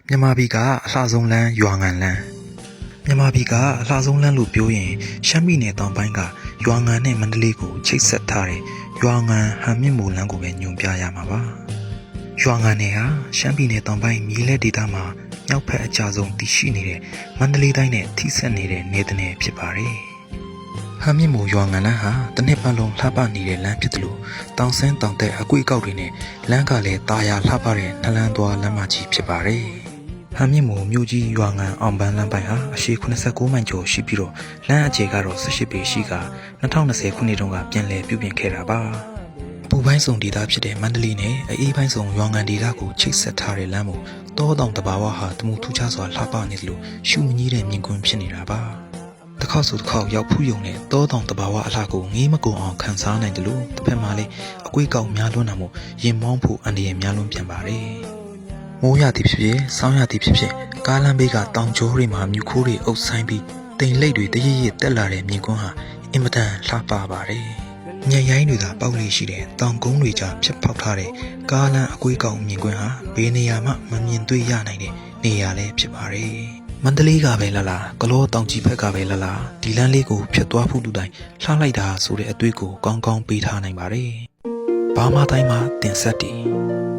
မြန်မာပြည်ကအလှဆုံးလမ်းရွာငံလမ်းမြန်မာပြည်ကအလှဆုံးလမ်းလို့ပြောရင်ရှမ်းပြည်နယ်တောင်ပိုင်းကရွာငံနဲ့မန္တလေးကိုချိတ်ဆက်ထားတဲ့ရွာငံဟန်မြင့်မိုလမ်းကိုပဲညွှန်ပြရမှာပါရွာငံနယ်ဟာရှမ်းပြည်နယ်တောင်ပိုင်းမြေလက်ဒေသမှာမြောက်ဘက်အကျဆုံးတည်ရှိနေတဲ့မန္တလေးတိုင်းနဲ့ထိစပ်နေတဲ့နယ်တစ်နယ်ဖြစ်ပါတယ်ဟန်မြင့်မိုရွာငံလမ်းဟာတစ်နှစ်ပတ်လုံးလှပနေတဲ့လမ်းဖြစ်တယ်လို့တောင်ဆင်းတောင်သက်အကွေ့အကောက်တွေနဲ့လမ်းကလည်းတာယာလှပတဲ့နှလန်းသွားလမ်းမကြီးဖြစ်ပါတယ်ဟန်မြင့်မိုမြို့ကြီးရွာငံအောင်ပန်းလမ်းပိုင်းဟာအရှည်89မိုင်ကျော်ရှိပြီးတော့လမ်းအခြေကတော့18ပေရှိက2020ခုနှစ်တုန်းကပြန်လည်ပြုပြင်ခဲ့တာပါပူပိုင်းစုံဒေသဖြစ်တဲ့မန္တလေးနဲ့အေးပိုင်းစုံရွာငံဒေသကိုချိတ်ဆက်ထားတဲ့လမ်းမို့တောတောင်တဘာဝဟာတမှုထူးခြားစွာလှပနေတယ်လို့ရှုမကြီးတဲ့မြင်ကွင်းဖြစ်နေတာပါတစ်ခေါက်ဆိုတစ်ခေါက်ရောက်ဖူးယုံနဲ့တောတောင်တဘာဝအလှကိုငေးမကုန်အောင်ခန်းစားနိုင်တယ်လို့တစ်ဖက်မှာလည်းအကွေးကောက်များလွန်းတာမို့ရင်မောင်းဖို့အန္တရာယ်များလွန်းပြန်ပါတယ်မိုးရသည်ဖြစ်ဖြစ်ဆောင်းရသည်ဖြစ်ဖြစ်ကားလမ်းဘေးကတောင်ကျိုးတွေမှာမြူခိုးတွေအုပ်ဆိုင်ပြီးတိမ်လိပ်တွေတရရတက်လာတဲ့မြင်ကွင်းဟာအင်မတန်လှပပါတယ်ညရိုင်းတွေသာပေါက်လေးရှိတဲ့တောင်ကုန်းတွေကြားဖြတ်ဖောက်ထားတဲ့ကားလမ်းအကွေးကောက်မြင်ကွင်းဟာဘယ်နေရာမှမမြင်တွေ့ရနိုင်တဲ့နေရာလည်းဖြစ်ပါတယ်မန္တလေးကပဲလာလာကလောတောင်ကြီးဘက်ကပဲလာလာဒီလမ်းလေးကိုဖြတ်သွားဖို့လူတိုင်းလှလိုက်တာဆိုတဲ့အတွေ့ကိုကောင်းကောင်းပေးထားနိုင်ပါတယ်ဘာမှတိုင်းမှာတင်ဆက်တည်